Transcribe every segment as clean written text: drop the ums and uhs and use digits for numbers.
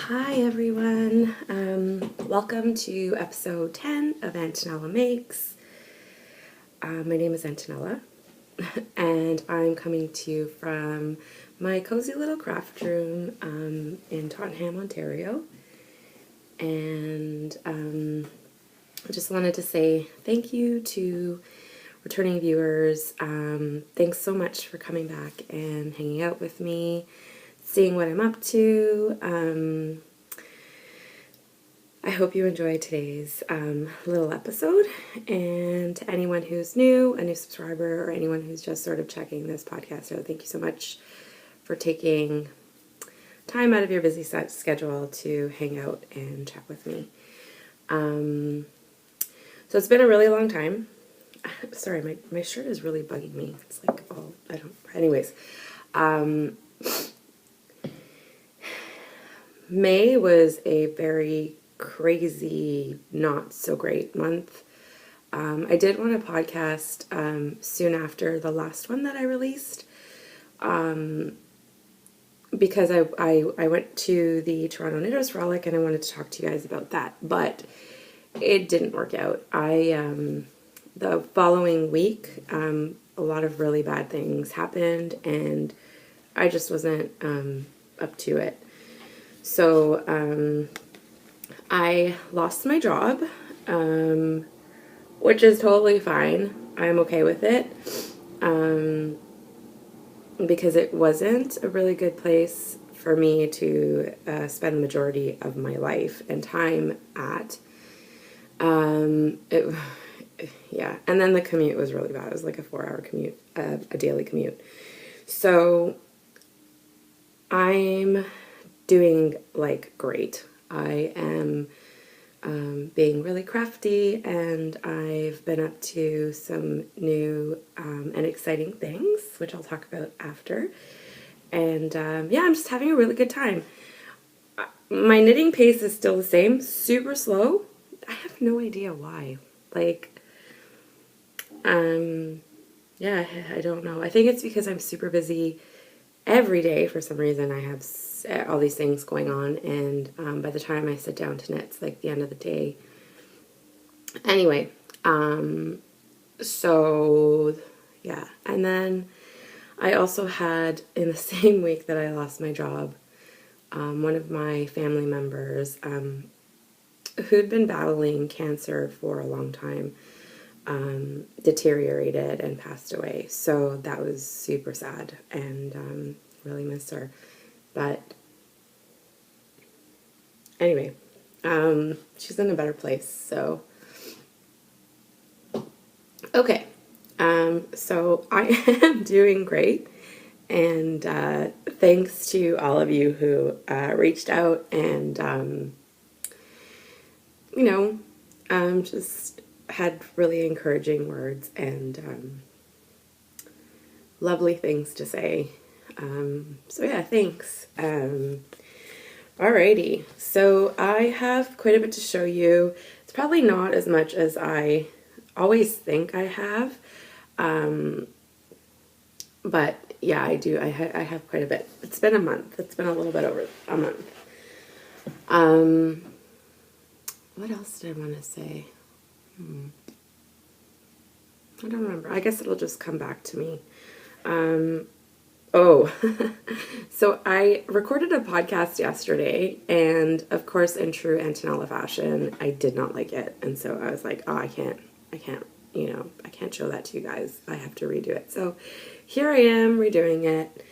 Hi everyone, welcome to episode 10 of Antonella Makes. My name is Antonella and I'm coming to you from my cozy little craft room in Tottenham, Ontario. And I just wanted to say thank you to returning viewers. Thanks so much for coming back and hanging out with me, seeing what I'm up to. I hope you enjoyed today's little episode, and to anyone who's new, a new subscriber, or anyone who's just sort of checking this podcast out, thank you so much for taking time out of your busy schedule to hang out and chat with me. So it's been a really long time. Sorry, my shirt is really bugging me. It's like, anyways. May was a very crazy, not so great month. I did want to podcast soon after the last one that I released, because I went to the Toronto Knitters Frolic and I wanted to talk to you guys about that, but it didn't work out. The following week, a lot of really bad things happened and I just wasn't up to it. So I lost my job, which is totally fine. I'm okay with it, because it wasn't a really good place for me to spend the majority of my life and time at. Yeah, and then the commute was really bad. It was like a 4-hour commute, a daily commute. So I'm doing like great. I am being really crafty, and I've been up to some new and exciting things, which I'll talk about after. And yeah, I'm just having a really good time. My knitting pace is still the same, super slow. I have no idea why. Yeah, I don't know. I think it's because I'm super busy every day. For some reason, I have all these things going on, and by the time I sit down to knit, it's like the end of the day. Anyway, so yeah, and then I also had, in the same week that I lost my job, one of my family members who'd been battling cancer for a long time deteriorated and passed away. So that was super sad, and really miss her. But anyway, she's in a better place. So okay, so I am doing great, and thanks to all of you who reached out and just had really encouraging words and lovely things to say. So yeah, thanks. Alrighty, so I have quite a bit to show you. It's probably not as much as I always think I have, but yeah, I do. I have quite a bit. It's been a month. It's been a little bit over a month. What else did I want to say? I don't remember. I guess it'll just come back to me. So I recorded a podcast yesterday, and of course, in true Antonella fashion, I did not like it. And so I was like, oh, I can't, I can't show that to you guys. I have to redo it. So here I am redoing it.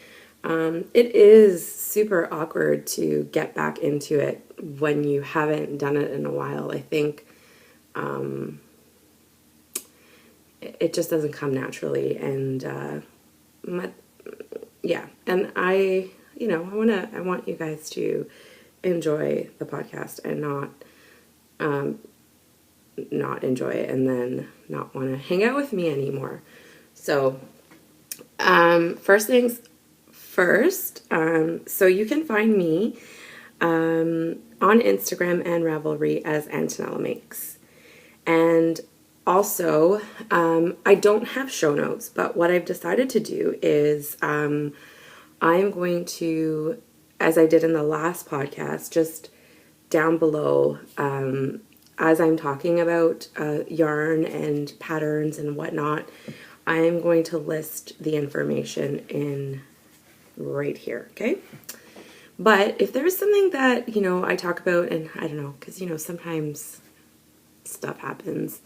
It is super awkward to get back into it when you haven't done it in a while. I think, it just doesn't come naturally, and yeah, and I want you guys to enjoy the podcast and not enjoy it and then not want to hang out with me anymore. So first things first, so you can find me on Instagram and Ravelry as Antonella Makes. And also, I don't have show notes, but what I've decided to do is I'm going to as I did in the last podcast, just down below, as I'm talking about yarn and patterns and whatnot, I'm going to list the information in right here, okay? But if there's something that, I talk about, and I don't know, because, sometimes stuff happens,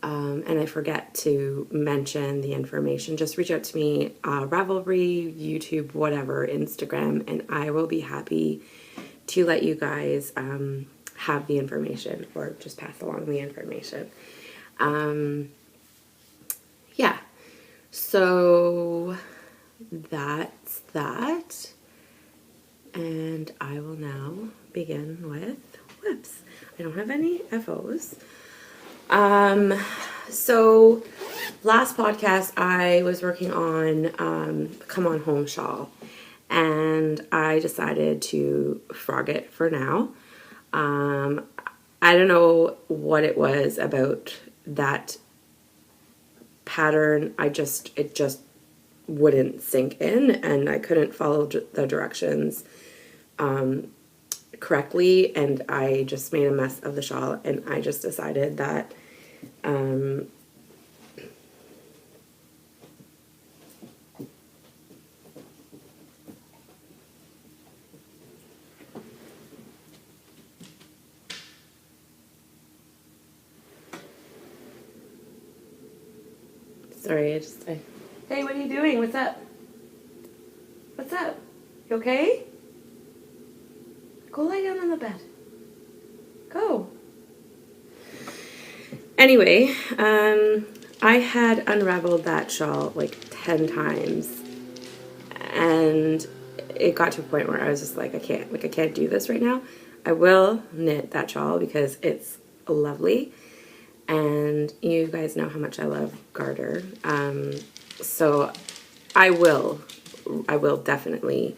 and I forget to mention the information, just reach out to me, Ravelry, YouTube, whatever, Instagram, and I will be happy to let you guys have the information or just pass along the information. Yeah, so that's that. And I will now begin with whips. I don't have any FOs. So last podcast I was working on Come On Home shawl, and I decided to frog it for now. I don't know what it was about that pattern. It just wouldn't sink in, and I couldn't follow the directions correctly, and I just made a mess of the shawl, and I just decided that sorry, hey, what are you doing? What's up? What's up? You okay? Go lie down on the bed. Go. Anyway, I had unraveled that shawl like 10 times, and it got to a point where I was just like, I can't do this right now. I will knit that shawl because it's lovely, and you guys know how much I love garter. So I will definitely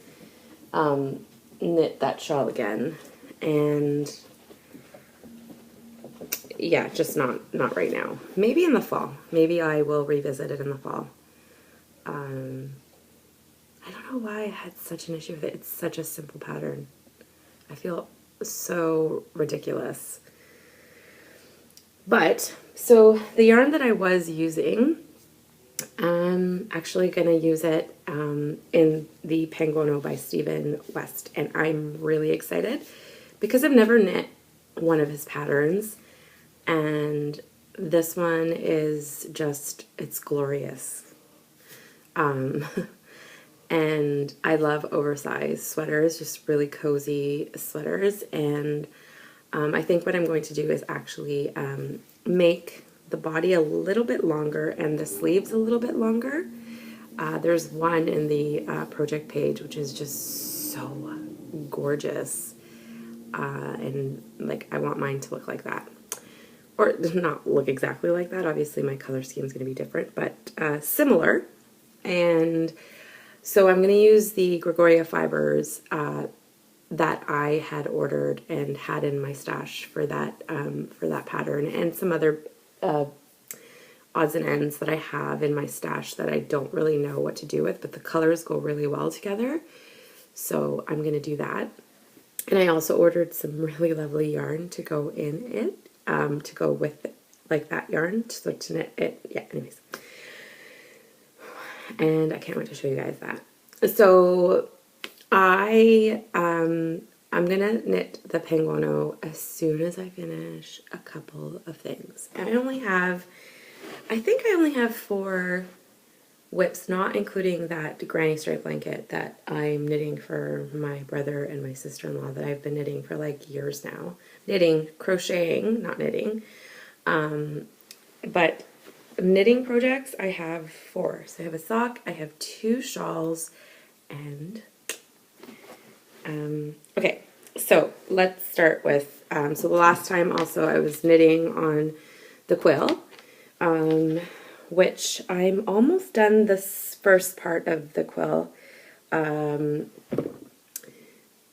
knit that shawl again, and yeah, just not right now. Maybe in the fall. Maybe I will revisit it in the fall. I don't know why I had such an issue with it. It's such a simple pattern. I feel so ridiculous. But, so the yarn that I was using, I'm actually going to use it in the Penguino by Stephen West, and I'm really excited because I've never knit one of his patterns, and this one is just, it's glorious. And I love oversized sweaters, just really cozy sweaters, and I think what I'm going to do is actually make the body a little bit longer and the sleeves a little bit longer. There's one in the project page which is just so gorgeous, and like I want mine to look like that, or not look exactly like that. Obviously my color scheme is going to be different, but similar. And so I'm going to use the Gregoria fibers that I had ordered and had in my stash for that pattern, and some other odds and ends that I have in my stash that I don't really know what to do with, but the colors go really well together. So I'm going to do that. And I also ordered some really lovely yarn to go in it, to go with it, like that yarn, so to knit it. Yeah, anyways. And I can't wait to show you guys that. So I'm gonna knit the Penguino as soon as I finish a couple of things. And I think I only have 4 whips, not including that granny stripe blanket that I'm knitting for my brother and my sister-in-law that I've been knitting for like years now. Crocheting, not knitting. But knitting projects, I have 4. So I have a sock, I have 2 shawls, and okay, so let's start with, so the last time also I was knitting on the quill, which I'm almost done this first part of the quill.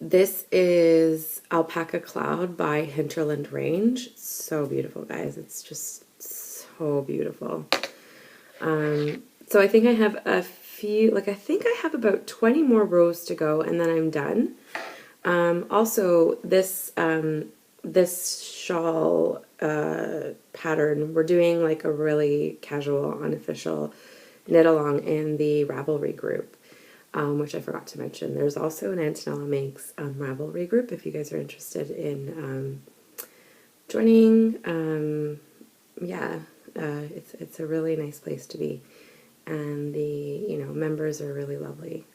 This is Alpaca Cloud by Hinterland Range. So beautiful, guys. It's just so beautiful. So I think I have a few, like I think I have about 20 more rows to go and then I'm done. Also, this shawl pattern, we're doing like a really casual, unofficial knit along in the Ravelry group, which I forgot to mention. There's also an Antonella Makes Ravelry group if you guys are interested in joining. Yeah, it's a really nice place to be, and the members are really lovely.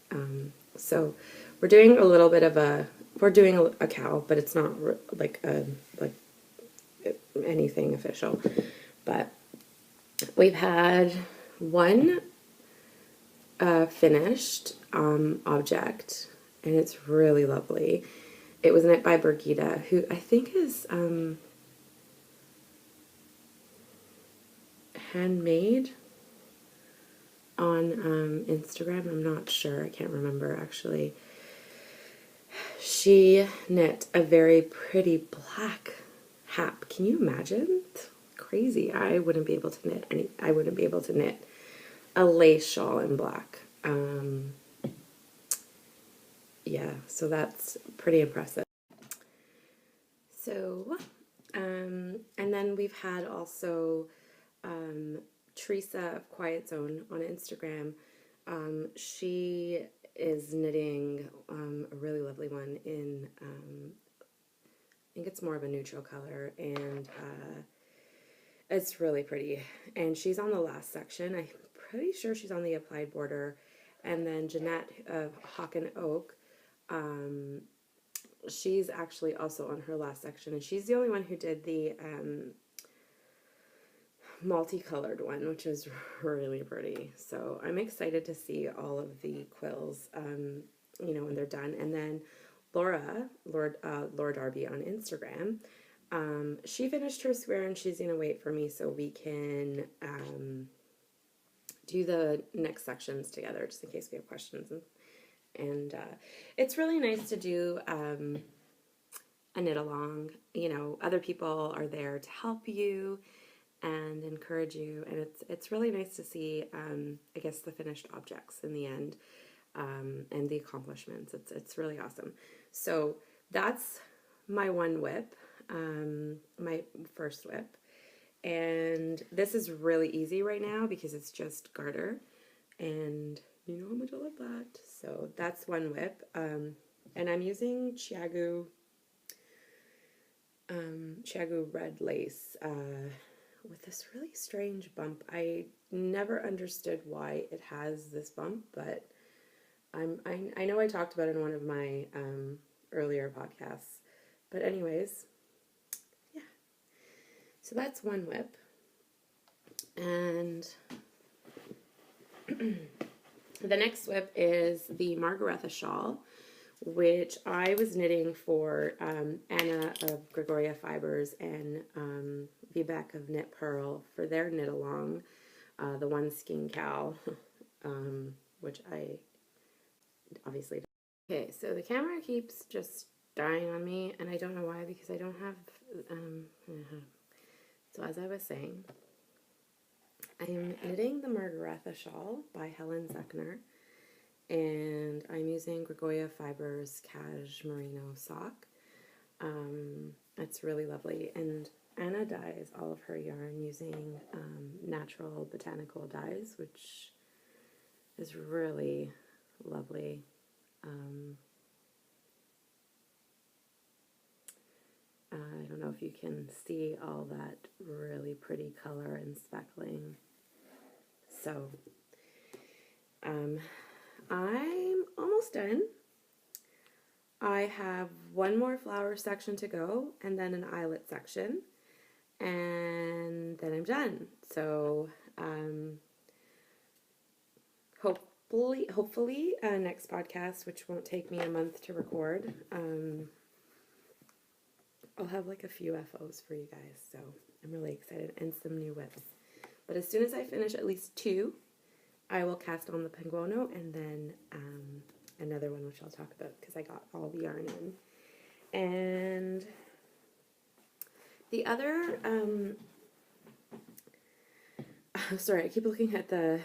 So we're doing a little bit of we're doing a cow, but it's not like anything official. But we've had one finished object, and it's really lovely. It was knit by Birgitta, who I think is handmade on Instagram. I'm not sure. I can't remember actually. She knit a very pretty black hat. Can you imagine? It's crazy. I wouldn't be able to knit I wouldn't be able to knit a lace shawl in black. Yeah, so that's pretty impressive. So, and then we've had also Teresa of Quiet Zone on Instagram. She is knitting a really lovely one in, I think it's more of a neutral color, and it's really pretty. And she's on the last section. I'm pretty sure she's on the applied border. And then Jeanette of Hawk and Oak, she's actually also on her last section, and she's the only one who did the multicolored one, which is really pretty. So I'm excited to see all of the quills, when they're done. And then Laura, Lord Darby on Instagram, she finished her square and she's gonna wait for me so we can do the next sections together, just in case we have questions. And it's really nice to do a knit along. Other people are there to help you and encourage you, and it's really nice to see I guess the finished objects in the end, and the accomplishments. It's really awesome. So that's my one whip, my first whip, and this is really easy right now because it's just garter, and you know how much I love that. So that's one whip, and I'm using Chiagu red lace with this really strange bump. I never understood why it has this bump, but I know I talked about it in one of my earlier podcasts. But anyways, yeah. So that's one whip. And the next whip is the Margaretha shawl, which I was knitting for Anna of Gregoria Fibers and Vivek of Knit Pearl for their knit along, the One Skin Cow, which I obviously don't. Okay, so the camera keeps just dying on me, and I don't know why, because I don't have, so as I was saying, I'm knitting the Margaretha shawl by Helen Zechner, and I'm using Gregoria Fibers Cash Merino sock. It's really lovely, and Anna dyes all of her yarn using natural botanical dyes, which is really lovely. I don't know if you can see all that really pretty color and speckling. So I'm almost done. I have one more flower section to go, and then an eyelet section, and then I'm done. So hopefully next podcast, which won't take me a month to record, I'll have like a few FOs for you guys, so I'm really excited, and some new whips. But as soon as I finish at least 2, I will cast on the Penguono, and then another one, which I'll talk about because I got all the yarn in. And the other Sorry, I keep looking at the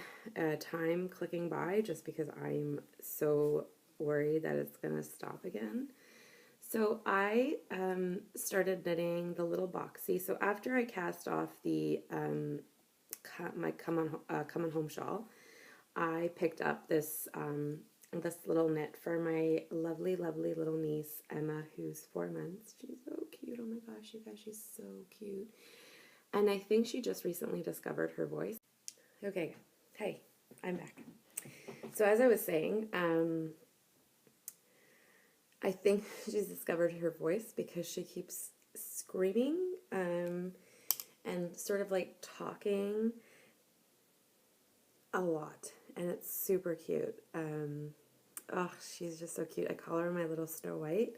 time clicking by just because I'm so worried that it's going to stop again. So I started knitting the little boxy. So after I cast off the my come on home shawl, I picked up this little knit for my lovely little niece Emma, who's 4 months. She's so cute. Oh my gosh, you guys, she's so cute. And I think she just recently discovered her voice. Okay, hey, I'm back. So as I was saying, I think she's discovered her voice because she keeps screaming and sort of like talking a lot, and it's super cute. Oh, she's just so cute. I call her my little Snow White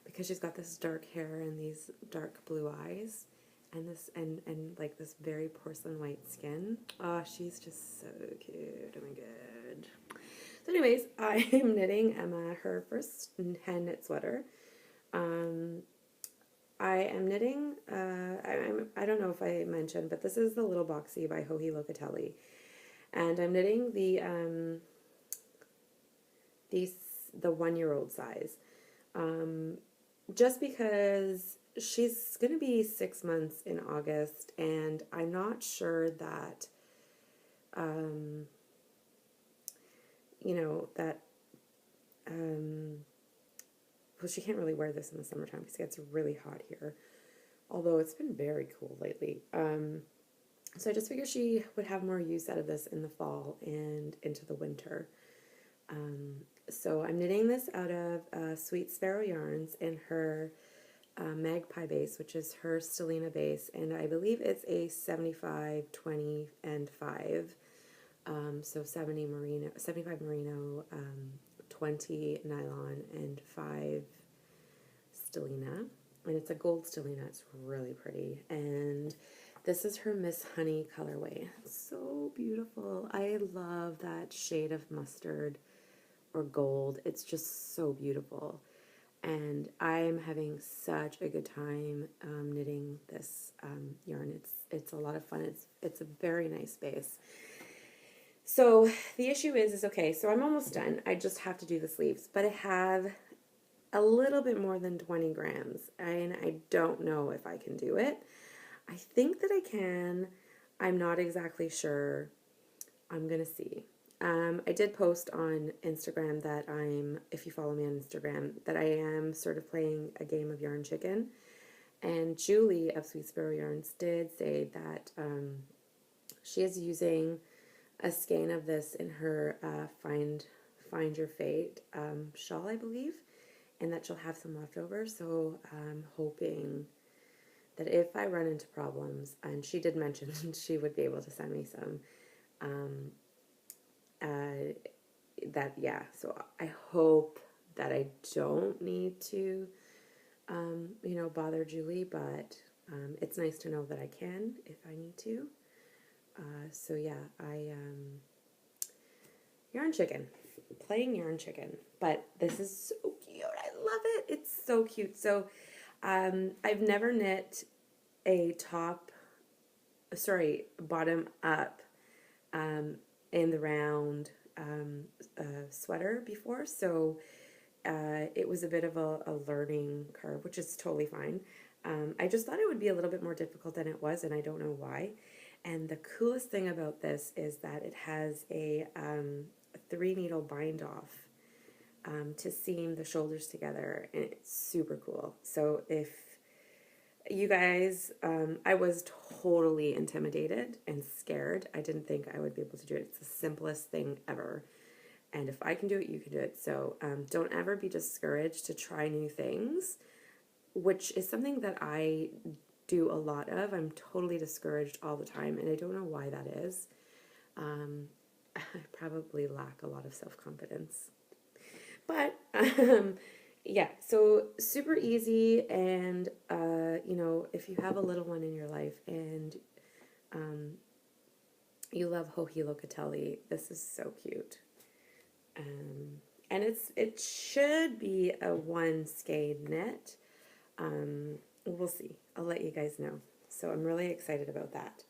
because she's got this dark hair and these dark blue eyes and this and like this very porcelain white skin. Oh, she's just so cute. Oh my god. So anyways, I am knitting Emma her first hand knit sweater. I am knitting, I don't know if I mentioned, but this is the Little Boxy by Joji Locatelli. And I'm knitting the 1-year-old size. Just because she's going to be 6 months in August, and I'm not sure that, you know, that, well, she can't really wear this in the summertime because it gets really hot here. Although it's been very cool lately. So I just figured she would have more use out of this in the fall and into the winter. So I'm knitting this out of Sweet Sparrow Yarns in her Magpie base, which is her Stellina base, and I believe it's a 75, 20, and 5. So 75 merino, 20 nylon, and 5 Stellina. And it's a gold Stellina. It's really pretty. And this is her Miss Honey colorway. It's so beautiful. I love that shade of mustard or gold. It's just so beautiful. And I'm having such a good time knitting this yarn. It's a lot of fun. It's a very nice base. So the issue is okay, so I'm almost done. I just have to do the sleeves, but I have a little bit more than 20 grams, and I don't know if I can do it. I think that I can. I'm not exactly sure. I'm going to see. I did post on Instagram that if you follow me on Instagram, that I am sort of playing a game of Yarn Chicken. And Julie of Sweet Sparrow Yarns did say that she is using a skein of this in her Find Your Fate shawl, I believe, and that she'll have some left over. So I'm hoping that if I run into problems, and she did mention she would be able to send me some, so I hope that I don't need to, bother Julie, but it's nice to know that I can if I need to. So yeah, Yarn Chicken, playing Yarn Chicken, but this is so cute. I love it. It's so cute. So I've never knit a bottom up in the round sweater before, so it was a bit of a learning curve, which is totally fine. I just thought it would be a little bit more difficult than it was, and I don't know why. And the coolest thing about this is that it has a 3-needle bind off to seam the shoulders together, and it's super cool. So if you guys, I was totally intimidated and scared. I didn't think I would be able to do it. It's the simplest thing ever. And if I can do it, you can do it. So don't ever be discouraged to try new things, which is something that I do a lot of. I'm totally discouraged all the time, and I don't know why that is. I probably lack a lot of self-confidence. But yeah, so super easy, and if you have a little one in your life and you love Joji Locatelli, this is so cute. And it should be a 1 skein knit. We'll see. I'll let you guys know. So I'm really excited about that.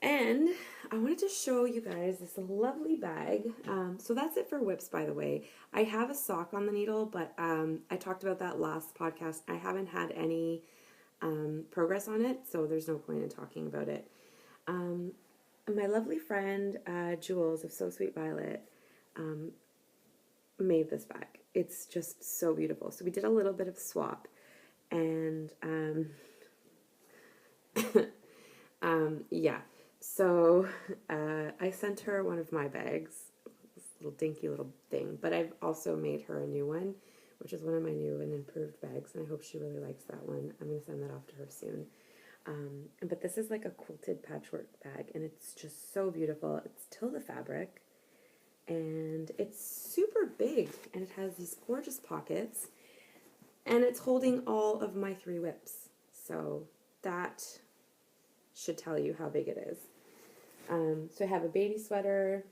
And I wanted to show you guys this lovely bag. So that's it for whips, by the way. I have a sock on the needle, but I talked about that last podcast. I haven't had any progress on it, so there's no point in talking about it. My lovely friend Jules of So Sweet Violet made this bag. It's just so beautiful. So we did a little bit of swap, and yeah. So I sent her one of my bags, this little dinky little thing, but I've also made her a new one, which is one of my new and improved bags, and I hope she really likes that one. I'm going to send that off to her soon. But this is like a quilted patchwork bag, and it's just so beautiful. It's Tilda fabric, and it's super big, and it has these gorgeous pockets, and it's holding all of my 3 whips. So that should tell you how big it is. So I have a baby sweater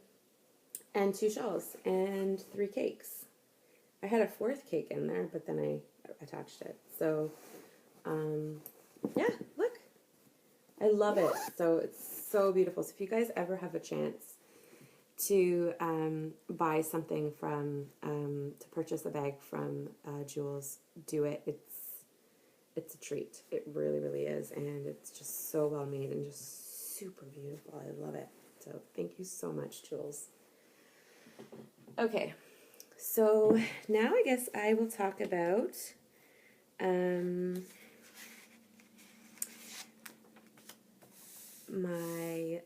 and 2 shawls and 3 cakes. I had a 4th cake in there, but then I attached it. So, yeah, look. I love it. So it's so beautiful. So if you guys ever have a chance to buy something from, to purchase a bag from Jules, do it. It's a treat. It really, really is. And it's just so well made and just super beautiful. I love it. So thank you so much, Jules. Okay. So now I guess I will talk about my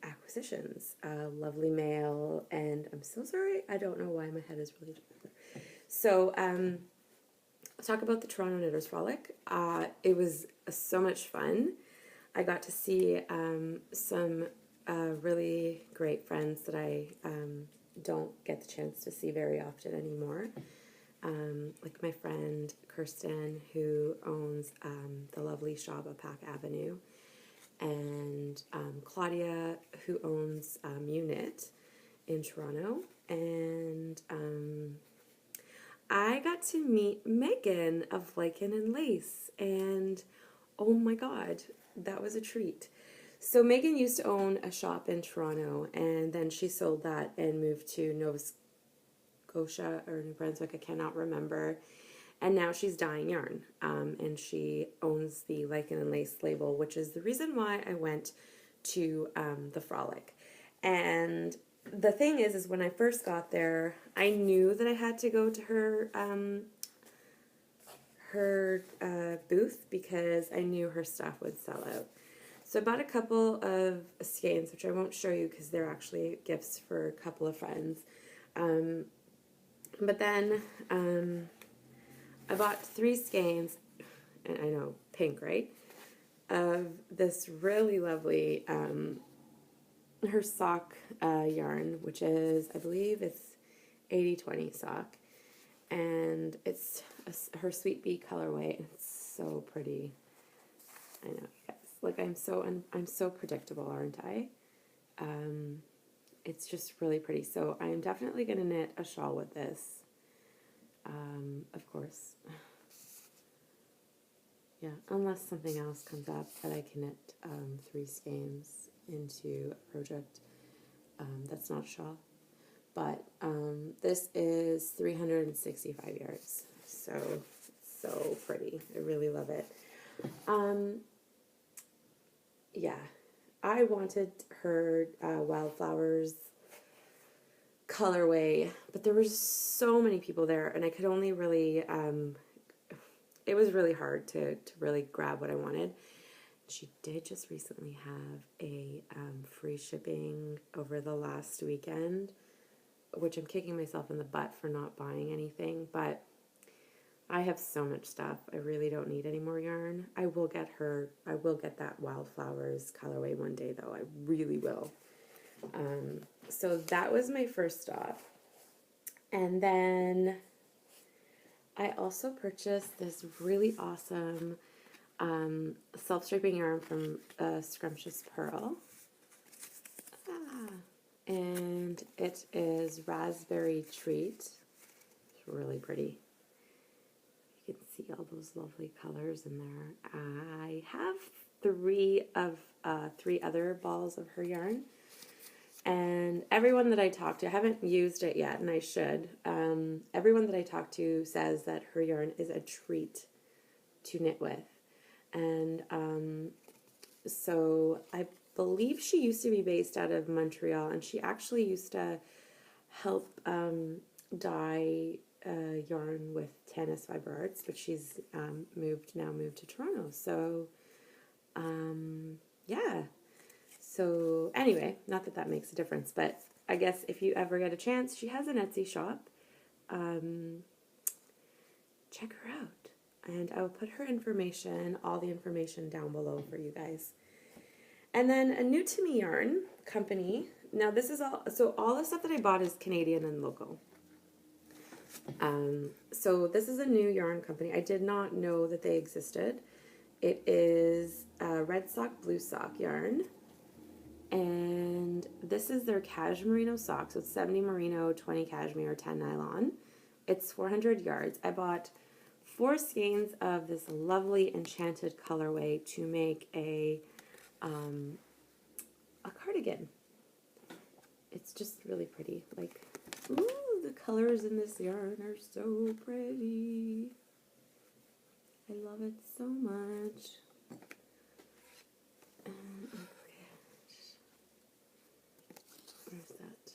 acquisitions. Lovely mail, and I'm so sorry. I don't know why my head is really... So, I'll talk about the Toronto Knitters Frolic. It was so much fun. I got to see some really great friends that I don't get the chance to see very often anymore. Like my friend Kirsten, who owns the lovely shop at Pack Avenue, and Claudia, who owns Unit in Toronto, and I got to meet Megan of Lichen and Lace, and oh my god, that was a treat. So Megan used to own a shop in Toronto, and then she sold that and moved to Nova Scotia or New Brunswick, I cannot remember. And now she's dyeing yarn, and she owns the Lichen and Lace label, which is the reason why I went to the Frolic. And the thing is when I first got there, I knew that I had to go to her booth because I knew her stuff would sell out. So I bought a couple of skeins, which I won't show you because they're actually gifts for a couple of friends. But then I bought 3 skeins, and I know, pink, right? Of this really lovely, her sock yarn, which is, I believe it's 80/20 sock. And it's her Sweet Bee colorway, and it's so pretty. I know, you guys. Like, I'm so predictable, aren't I? It's just really pretty. So I'm definitely going to knit a shawl with this. Of course. Yeah, unless something else comes up that I can knit 3 skeins into a project that's not a shawl. But this is 365 yards. So pretty. I really love it. Yeah, I wanted her Wildflowers colorway, but there were so many people there, and I could only really, it was really hard to really grab what I wanted. She did just recently have a free shipping over the last weekend, which I'm kicking myself in the butt for not buying anything, but I have so much stuff. I really don't need any more yarn. I will get that Wildflowers colorway one day, though. I really will. So that was my first stop. And then I also purchased this really awesome self-striping yarn from Scrumptious Pearl. And it is Raspberry Treat. It's really pretty. You can see all those lovely colors in there. I have three other balls of her yarn. And everyone that I talked to, I haven't used it yet, and I should. Everyone that I talked to says that her yarn is a treat to knit with. And so I believe she used to be based out of Montreal, and she actually used to help dye yarn with Tanis Fiber Arts, but she's moved to Toronto. So yeah. So anyway, not that that makes a difference, but I guess if you ever get a chance, she has an Etsy shop. Check her out. And I will put her information, all the information down below for you guys. And then a new to me yarn company. Now this is all, so all the stuff that I bought is Canadian and local. So this is a new yarn company. I did not know that they existed. It is Red Sock Blue Sock yarn. And this is their cashmere merino sock. So it's 70 merino, 20 cashmere, 10 nylon. It's 400 yards. I bought 4 skeins of this lovely enchanted colorway to make a cardigan. It's just really pretty. Like, ooh, the colors in this yarn are so pretty. I love it so much. Where's that?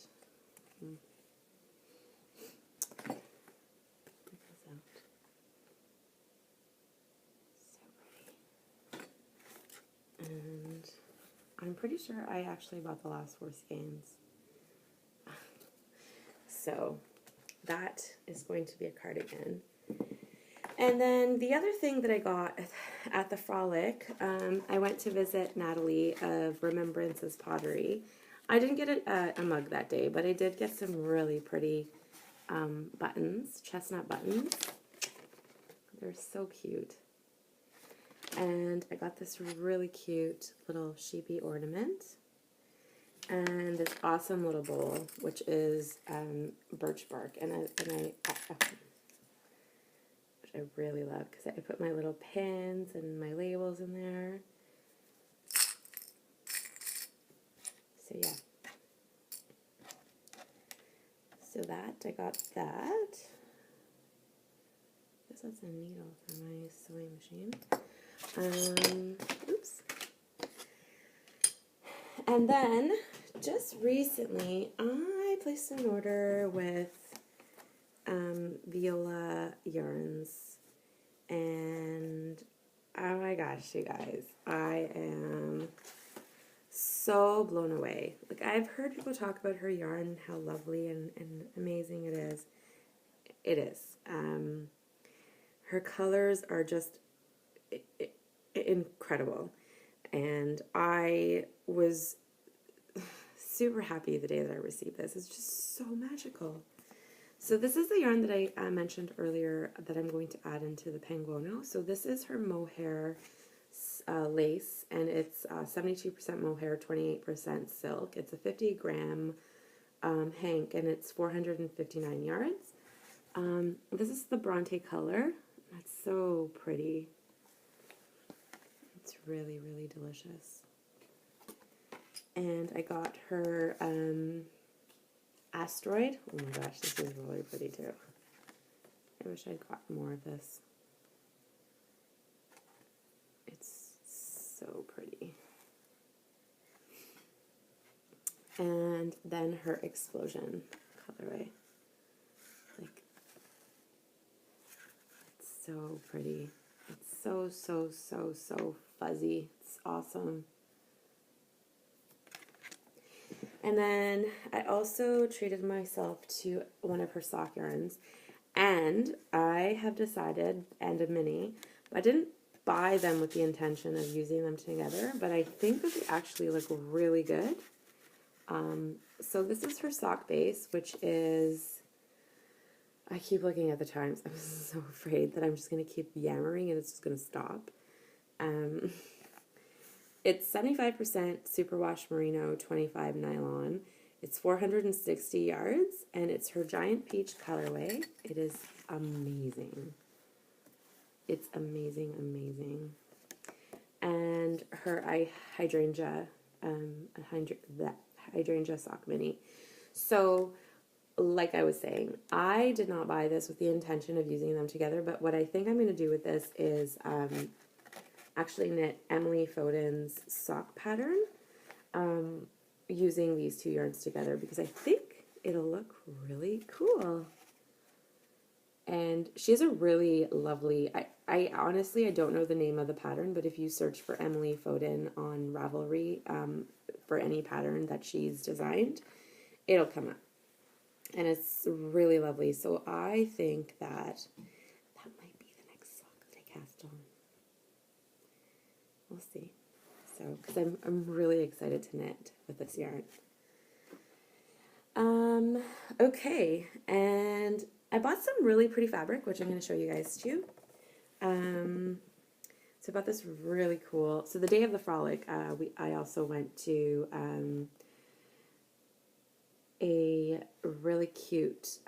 Check this out. So pretty. And I'm pretty sure I actually bought the last 4 skeins. So that is going to be a cardigan. And then the other thing that I got at the Frolic, I went to visit Natalie of Remembrances Pottery. I didn't get a mug that day, but I did get some really pretty buttons, chestnut buttons. They're so cute. And I got this really cute little sheepy ornament. And this awesome little bowl, which is birch bark. And I which I really love, because I put my little pins and my labels in there. So yeah. So that, I got that. I guess that's a needle for my sewing machine. Oops. And then, just recently, I placed an order with Viola Yarns. And, oh my gosh, you guys. I am so blown away. Like, I've heard people talk about her yarn and how lovely and amazing it is. It is. Her colors are just incredible. And I was super happy the day that I received this. It's just so magical. So this is the yarn that I mentioned earlier that I'm going to add into the Penguono. So this is her mohair lace, and it's 72% mohair, 28% silk. It's a 50-gram hank, and it's 459 yards. This is the Bronte color. That's so pretty. It's really, really delicious. And I got her Asteroid. Oh my gosh, this is really pretty too. I wish I'd got more of this. It's so pretty. And then her Explosion colorway. Like, it's so pretty. It's so, so, so, so fuzzy. It's awesome. And then I also treated myself to one of her sock yarns. And I have decided, and a mini, I didn't buy them with the intention of using them together, but I think that they actually look really good. So this is her sock base, which is, I keep looking at the times. I'm so afraid that I'm just going to keep yammering and it's just going to stop. It's 75% superwash merino, 25 nylon. It's 460 yards, and it's her Giant Peach colorway. It is amazing. It's amazing, amazing. and her hydrangea, that hydrangea sock mini. So, like I was saying, I did not buy this with the intention of using them together, but what I think I'm going to do with this is actually knit Emily Foden's sock pattern using these two yarns together, because I think it'll look really cool. And she has a really lovely, I honestly, I don't know the name of the pattern, but if you search for Emily Foden on Ravelry for any pattern that she's designed, it'll come up. And it's really lovely. So I think that might be the next sock that I cast on. We'll see. So, because I'm really excited to knit with this yarn. Okay, and I bought some really pretty fabric, which I'm going to show you guys too. So I bought this really cool. So the day of the frolic, I also went to a really cute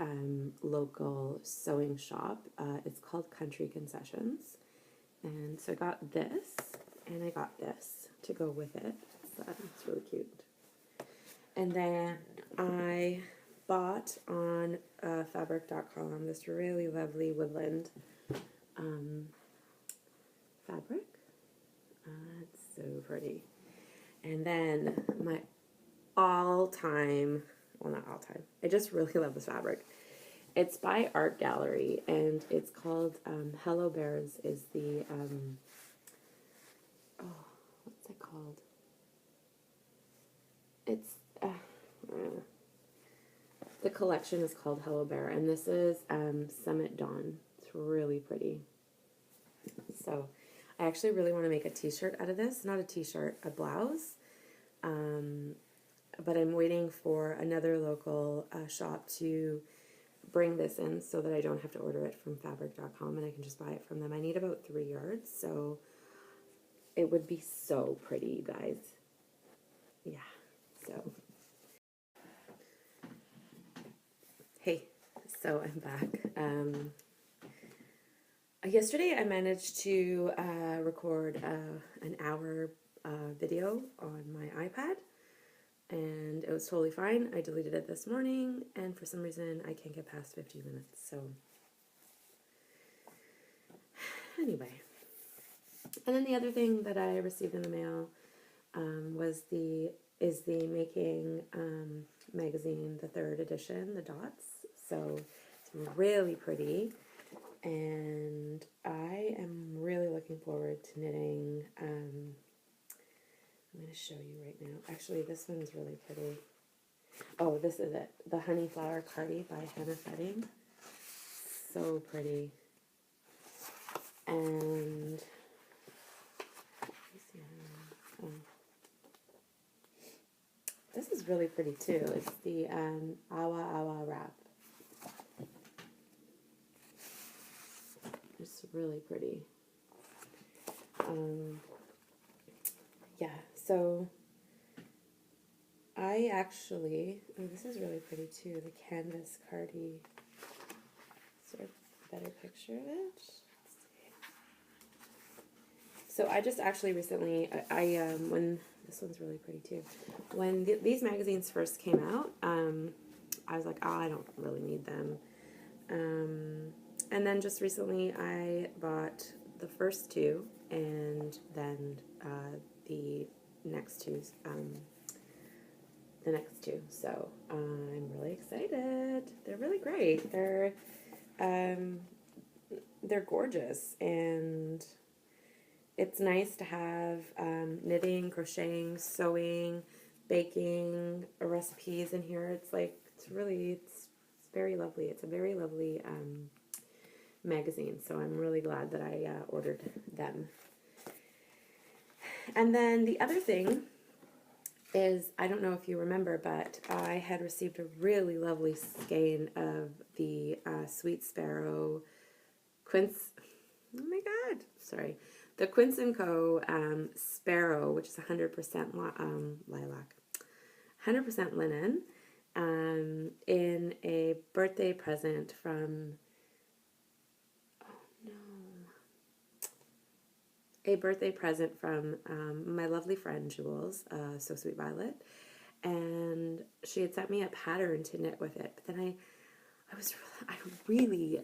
local sewing shop. It's called Country Concessions, and so I got this, and I got this to go with it. So it's really cute. And then I bought on fabric.com this really lovely woodland fabric. It's so pretty. And then my all-time, well, not all-time, I just really love this fabric. It's by Art Gallery, and it's called Hello Bears is the, what's it called? It's, the collection is called Hello Bear, and this is Summit Dawn. It's really pretty. So I actually really want to make a t-shirt out of this. Not a t-shirt, a blouse. But I'm waiting for another local shop to bring this in so that I don't have to order it from fabric.com and I can just buy it from them. I need about 3 yards, so it would be so pretty, you guys. Yeah, so. Hey, so I'm back. Yesterday I managed to record an hour video on my iPad, and it was totally fine. I deleted it this morning, and for some reason I can't get past 15 minutes, so anyway. And then the other thing that I received in the mail is the Making magazine, the 3rd edition, the dots. So it's really pretty, and I am really looking forward to knitting. I'm going to show you right now. Actually, this one's really pretty. Oh, this is it. The Honey Flower Cardi by Hannah Fetting. So pretty. And this is really pretty too. It's the Awa Awa wrap. It's really pretty. Yeah, so I actually, this is really pretty too, the canvas cardi. Is there a better picture of it? Let's see. So I just actually recently, when, this one's really pretty too. When these magazines first came out, I was like, oh, I don't really need them. And then just recently I bought the first two, and then the next two. So I'm really excited. They're really great. They're gorgeous, and it's nice to have knitting, crocheting, sewing, baking recipes in here. It's like it's very lovely. It's a very lovely magazine, so I'm really glad that I ordered them. And then the other thing is, I don't know if you remember, but I had received a really lovely skein of the Sweet Sparrow Quince. Oh my God, sorry. The Quince & Co. Sparrow, which is 100% lilac, 100% linen, in a birthday present from, a birthday present from my lovely friend Jules, So Sweet Violet, and she had sent me a pattern to knit with it. But then I really,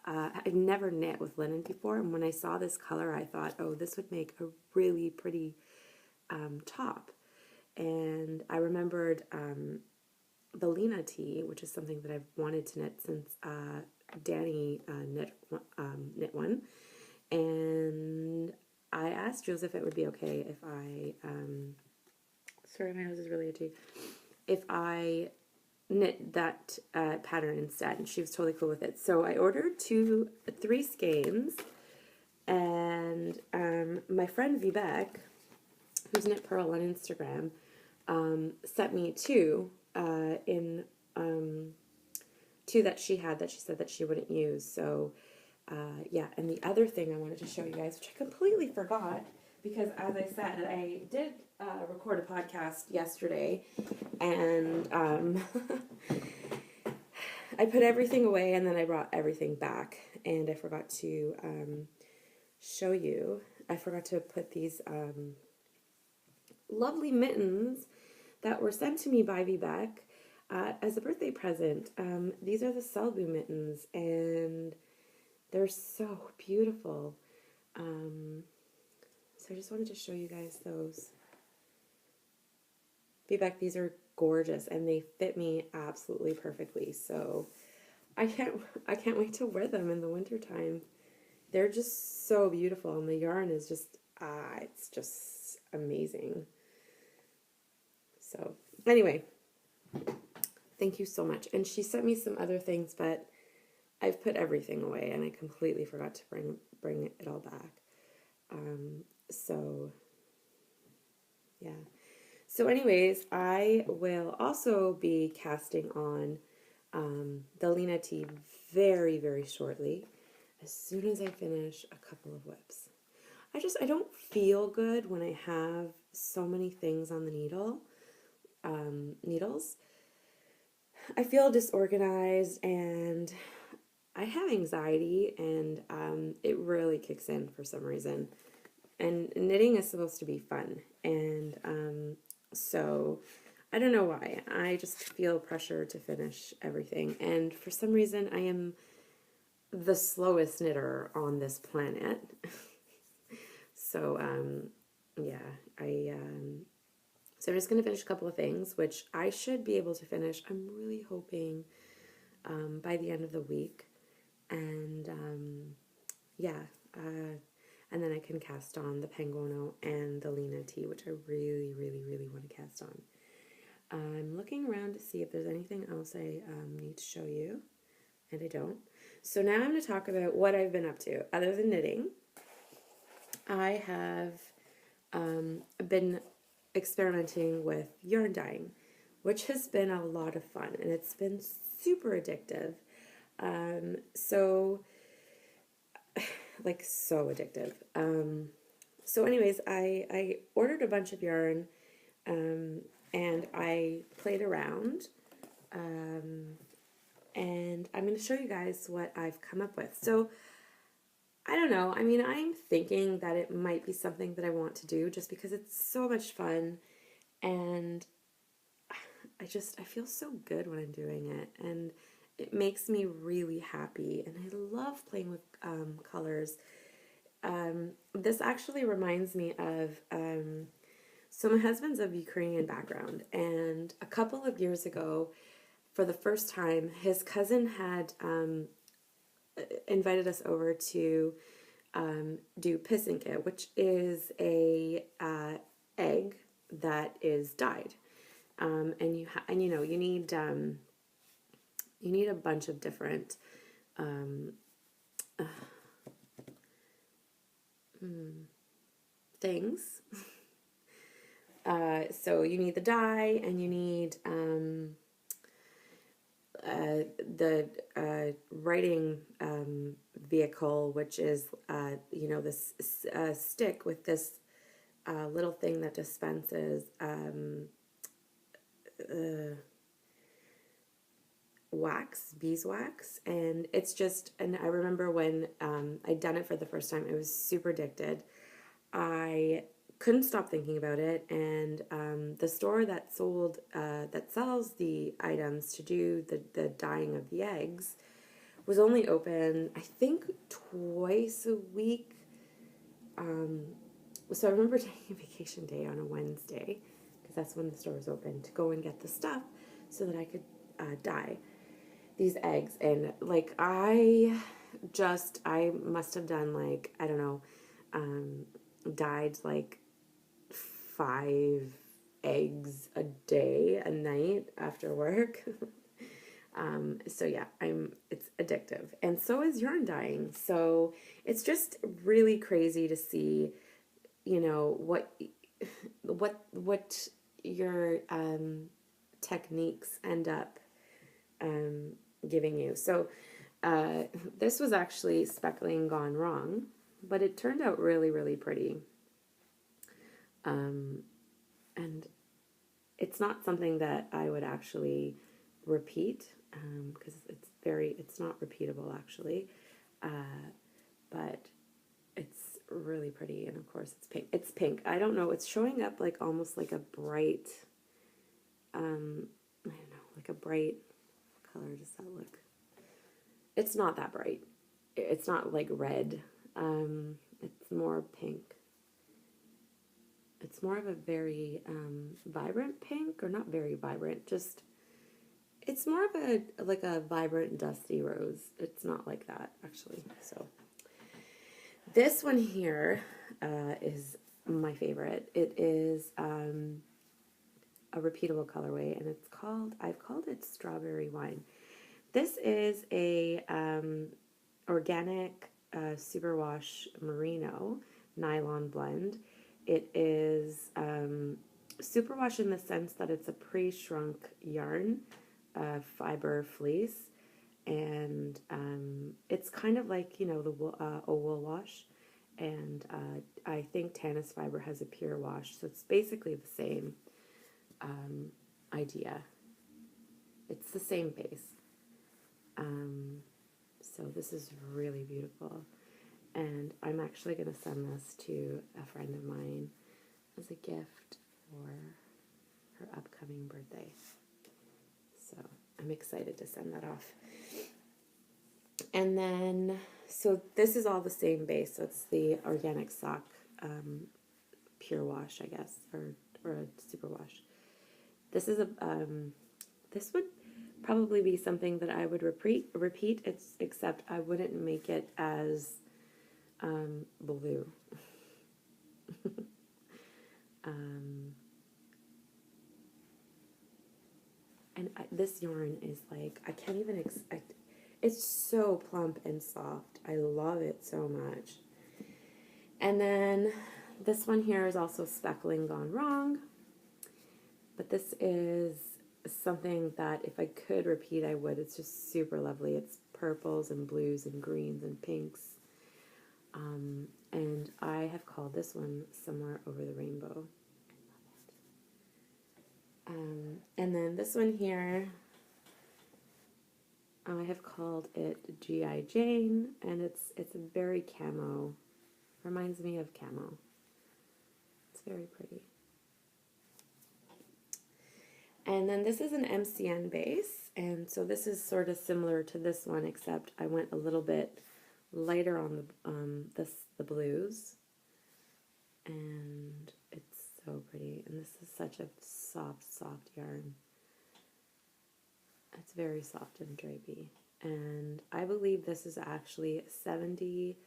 I've never knit with linen before, and when I saw this color, I thought, oh, this would make a really pretty top. And I remembered the Lena tee, which is something that I've wanted to knit since Danny knit one, and I asked Jules if it would be okay if I, sorry, my nose is really itchy, if I knit that pattern instead, and she was totally cool with it. So I ordered 3 skeins, and my friend Vivek, who's Knit Pearl on Instagram, sent me 2 2 that she said that she wouldn't use. So yeah, and the other thing I wanted to show you guys, which I completely forgot, because as I said, I did record a podcast yesterday, and I put everything away, and then I brought everything back, and I forgot to show you. I forgot to put these lovely mittens that were sent to me by Vivek as a birthday present. These are the Selbu mittens, and they're so beautiful. So I just wanted to show you guys those. Vivek, these are gorgeous, and they fit me absolutely perfectly. So I can't wait to wear them in the wintertime. They're just so beautiful, and the yarn is just it's just amazing. So anyway, thank you so much. And she sent me some other things, but I've put everything away, and I completely forgot to bring it all back. So yeah. So anyways, I will also be casting on the Lena tee very, very shortly, as soon as I finish a couple of whips. I don't feel good when I have so many things on the needles. I feel disorganized, and I have anxiety, and it really kicks in for some reason. And knitting is supposed to be fun, and so I don't know why. I just feel pressure to finish everything, and for some reason I am the slowest knitter on this planet. So yeah, so I'm just going to finish a couple of things, which I should be able to finish. I'm really hoping by the end of the week. And yeah, and then I can cast on the Penguino and the Lena tee, which I really, really, really want to cast on. I'm looking around to see if there's anything else I need to show you, and I don't. So now I'm going to talk about what I've been up to. Other than knitting, I have been experimenting with yarn dyeing, which has been a lot of fun, and it's been super addictive. So addictive. So anyways, I ordered a bunch of yarn, and I played around, and I'm going to show you guys what I've come up with. So I don't know. I mean, I'm thinking that it might be something that I want to do just because it's so much fun, and I feel so good when I'm doing it, and it makes me really happy, and I love playing with colors. This actually reminds me of, so my husband's of Ukrainian background, and a couple of years ago, for the first time, his cousin had invited us over to do pissinka, which is a egg that is dyed, and you need a bunch of different things. So you need the dye, and you need the writing vehicle, which is this stick with this little thing that dispenses beeswax, and it's just, and I remember when I'd done it for the first time, I was super addicted. I couldn't stop thinking about it, and the store that sells the items to do the dyeing of the eggs was only open, I think, twice a week. So I remember taking a vacation day on a Wednesday, because that's when the store was open, to go and get the stuff so that I could dye these eggs. And like I must have done, like, I don't know, dyed like 5 eggs a day, a night after work. So yeah, it's addictive, and so is yarn dyeing. So it's just really crazy to see, you know, what your techniques end up giving you. So this was actually speckling gone wrong, but it turned out really, really pretty. And it's not something that I would actually repeat, because it's not repeatable actually, but it's really pretty. And of course it's pink. I don't know, it's showing up like almost like a bright, I don't know, like a bright, what color does that look? It's not that bright. It's not like red. It's more pink. It's more of a very vibrant pink, or not very vibrant, just, it's more of a vibrant dusty rose. It's not like that actually. So this one here is my favorite. It is a repeatable colorway, and I've called it Strawberry Wine. This is a organic superwash merino nylon blend. It is superwash in the sense that it's a pre-shrunk yarn, fiber fleece, and it's kind of like, you know, a wool wash, and I think Tanis Fiber has a pure wash, so it's basically the same idea. It's the same base. So this is really beautiful, and I'm actually going to send this to a friend of mine as a gift for her upcoming birthday. So I'm excited to send that off. And then, so this is all the same base. So it's the organic sock pure wash, I guess, or a super wash. This is this would probably be something that I would repeat. Except I wouldn't make it as blue. This yarn is like, I can't even expect. It's so plump and soft. I love it so much. And then this one here is also speckling gone wrong. But this is something that if I could repeat, I would. It's just super lovely. It's purples and blues and greens and pinks. And I have called this one Somewhere Over the Rainbow. And then this one here, I have called it G.I. Jane, and it's very camo. Reminds me of camo. It's very pretty. And then this is an MCN base, and so this is sort of similar to this one, except I went a little bit lighter on the blues, and it's so pretty. And this is such a soft yarn. It's very soft and drapey, and I believe this is actually 70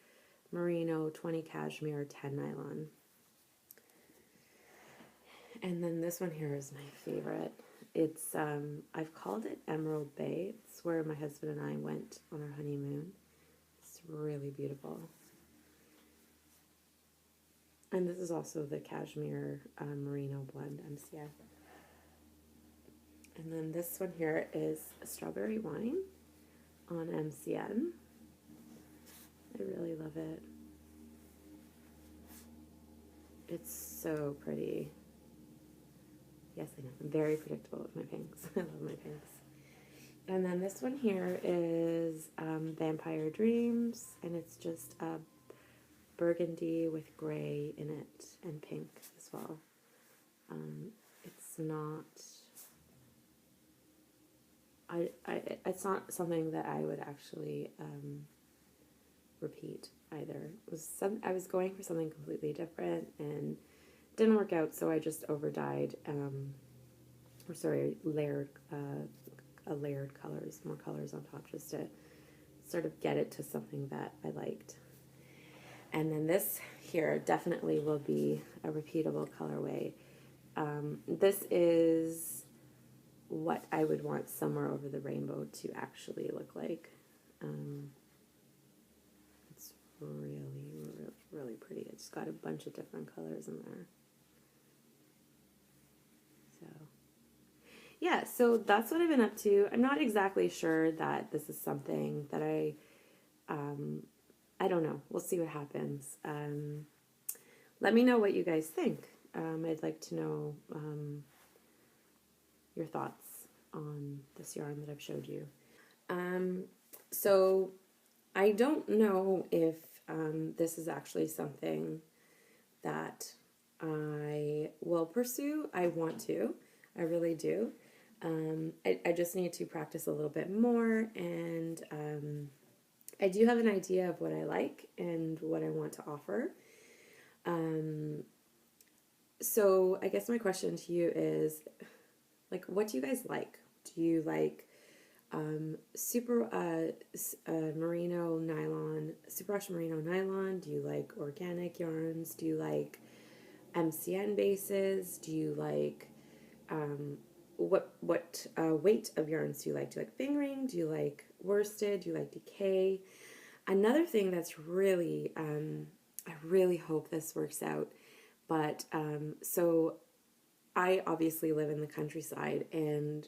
merino, 20 cashmere, 10 nylon. And then this one here is my favorite. It's I've called it Emerald Bay. It's where my husband and I went on our honeymoon. It's really beautiful. And this is also the cashmere merino blend MCN. And then this one here is a Strawberry Wine on MCN. I really love it. It's so pretty. Yes, I know. I'm very predictable with my pinks. I love my pinks. And then this one here is Vampire Dreams, and it's just a burgundy with gray in it and pink as well. It's not... it's not something that I would actually repeat either. I was going for something completely different and didn't work out, so I just over-dyed, layered colors, more colors on top, just to sort of get it to something that I liked. And then this here definitely will be a repeatable colorway. This is what I would want Somewhere Over the Rainbow to actually look like. It's really, really, really pretty. It's got a bunch of different colors in there. So, yeah, so that's what I've been up to. I'm not exactly sure that this is something that I don't know. We'll see what happens. Let me know what you guys think. I'd like to know your thoughts on this yarn that I've showed you. So I don't know if this is actually something that I will pursue. I want to. I really do. I just need to practice a little bit more, and I do have an idea of what I like and what I want to offer. So I guess my question to you is, like, what do you guys like? Do you like super merino nylon, superwash merino nylon? Do you like organic yarns? Do you like MCN bases? Do you like what weight of yarns do you like? Do you like fingering? Do you like worsted? Do you like decay? Another thing that's really, I really hope this works out, but so I obviously live in the countryside, and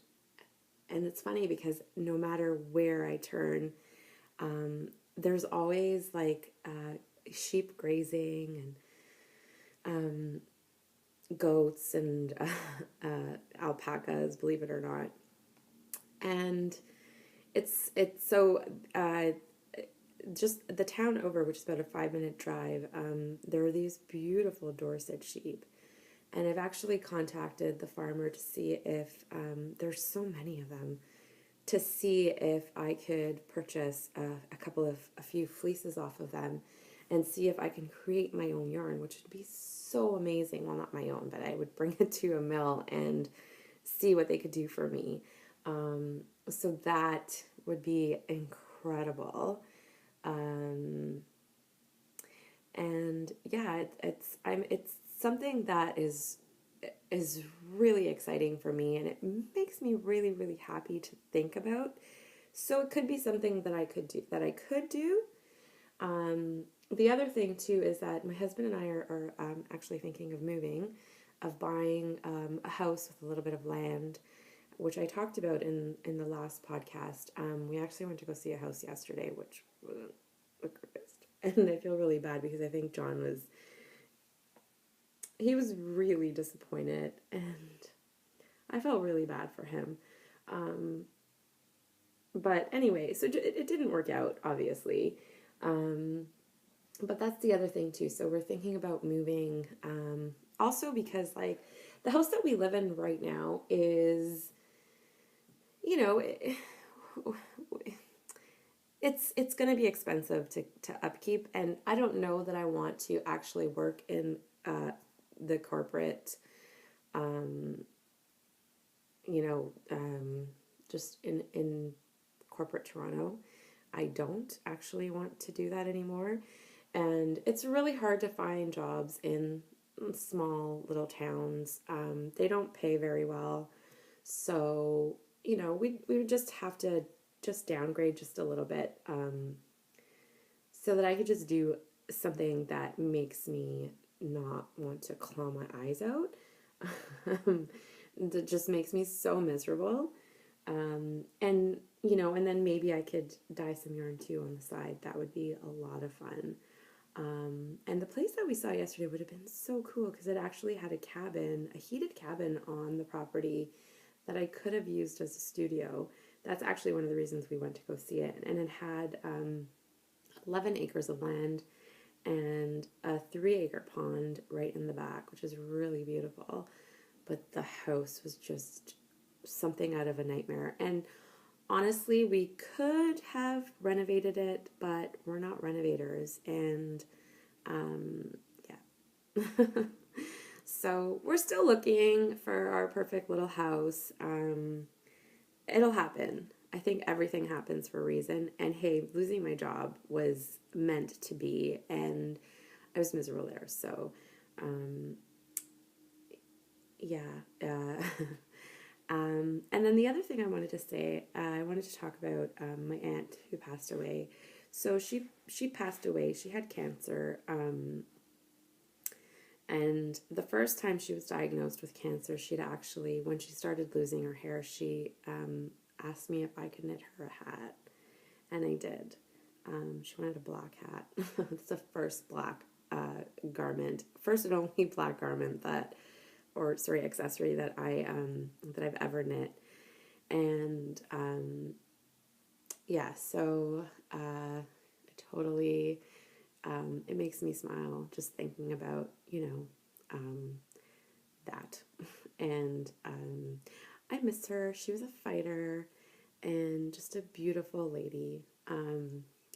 it's funny because no matter where I turn, there's always like sheep grazing and goats and alpacas, believe it or not. And it's so just the town over, which is about a 5-minute drive, there are these beautiful Dorset sheep. And I've actually contacted the farmer to see if, there's so many of them, to see if I could purchase a few fleeces off of them and see if I can create my own yarn, which would be so amazing. Well, not my own, but I would bring it to a mill and see what they could do for me. So that would be incredible. And yeah, it's something that is really exciting for me, and it makes me really, really happy to think about. So it could be something that I could do. The other thing too is that my husband and I are actually thinking of buying a house with a little bit of land, which I talked about in the last podcast. We actually went to go see a house yesterday, which wasn't the greatest. And I feel really bad because I think John was really disappointed, and I felt really bad for him. But anyway, so it didn't work out, obviously. But that's the other thing too. So we're thinking about moving, also because like the house that we live in right now is, you know, it's going to be expensive to upkeep, and I don't know that I want to actually work in the corporate, just in corporate Toronto. I don't actually want to do that anymore, and it's really hard to find jobs in small little towns. They don't pay very well, so we would just have to just downgrade just a little bit, so that I could just do something that makes me not want to claw my eyes out. That just makes me so miserable. And then maybe I could dye some yarn too on the side. That would be a lot of fun. And the place that we saw yesterday would have been so cool because it actually had a heated cabin on the property that I could have used as a studio. That's actually one of the reasons we went to go see it. And it had 11 acres of land, and a 3-acre pond right in the back, which is really beautiful. But the house was just something out of a nightmare. And honestly, we could have renovated it, but we're not renovators. And yeah. So we're still looking for our perfect little house. It'll happen. I think everything happens for a reason. And hey, losing my job was meant to be, and I was miserable there. So, yeah. And then the other thing I wanted to say, I wanted to talk about my aunt who passed away. So she passed away. She had cancer. And the first time she was diagnosed with cancer, she'd actually, when she started losing her hair, she asked me if I could knit her a hat. And I did. She wanted a black hat. It's the first black garment, first and only black garment accessory that I've ever knit. And yeah, so totally, it makes me smile just thinking about, that. And I miss her. She was a fighter and just a beautiful lady.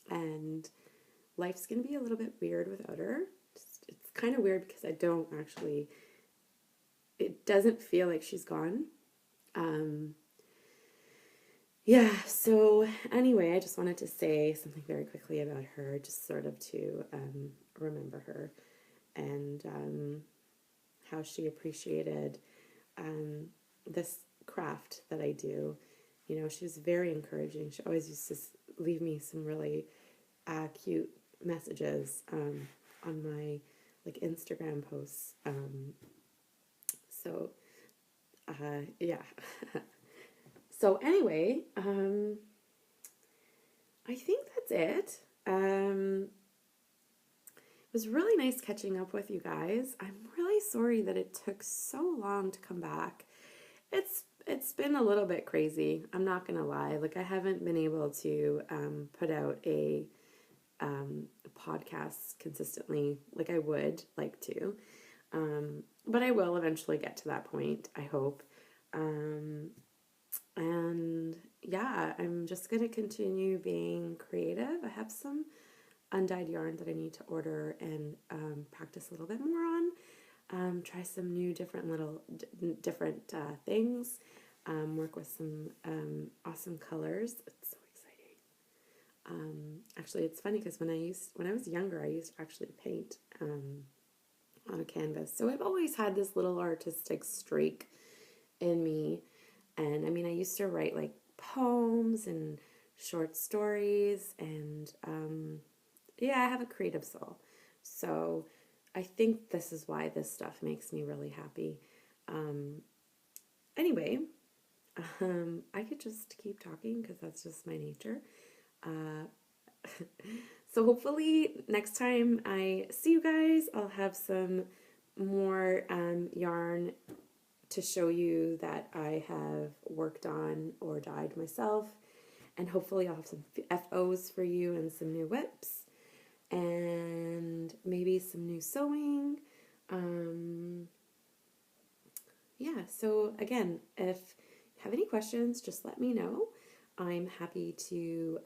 And life's going to be a little bit weird without her. It's kind of weird because it doesn't feel like she's gone. Yeah, so anyway, I just wanted to say something very quickly about her, just sort of to remember her and how she appreciated this craft that I do. She was very encouraging. She always used to leave me some really cute messages on my Instagram posts. So yeah. So anyway, I think that's it. It was really nice catching up with you guys. I'm really sorry that it took so long to come back. It's been a little bit crazy. I'm not gonna lie. I haven't been able to put out a podcast consistently like I would like to. But I will eventually get to that point, I hope. And yeah, I'm just going to continue being creative. I have some undyed yarn that I need to order and practice a little bit more on. Try some new different things. Work with some awesome colors. It's so exciting. Actually, it's funny because when I was younger, I used to actually paint on a canvas. So I've always had this little artistic streak in me. And I mean, I used to write poems and short stories, and yeah, I have a creative soul. So I think this is why this stuff makes me really happy. Anyway, I could just keep talking because that's just my nature. So hopefully next time I see you guys, I'll have some more yarn to show you that I have worked on or dyed myself. And hopefully I'll have some FOs for you and some new whips and maybe some new sewing. Yeah, so again, if you have any questions, just let me know. I'm happy to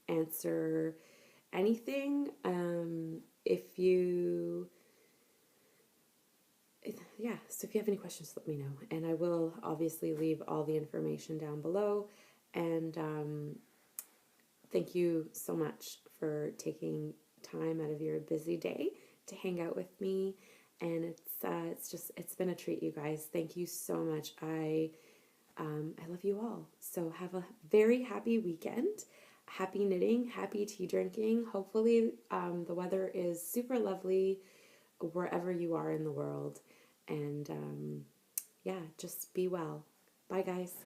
answer anything. So if you have any questions, let me know. And I will obviously leave all the information down below. And thank you so much for taking time out of your busy day to hang out with me. And it's been a treat, you guys. Thank you so much. I love you all. So have a very happy weekend. Happy knitting, happy tea drinking. Hopefully the weather is super lovely wherever you are in the world. And yeah, just be well. Bye, guys.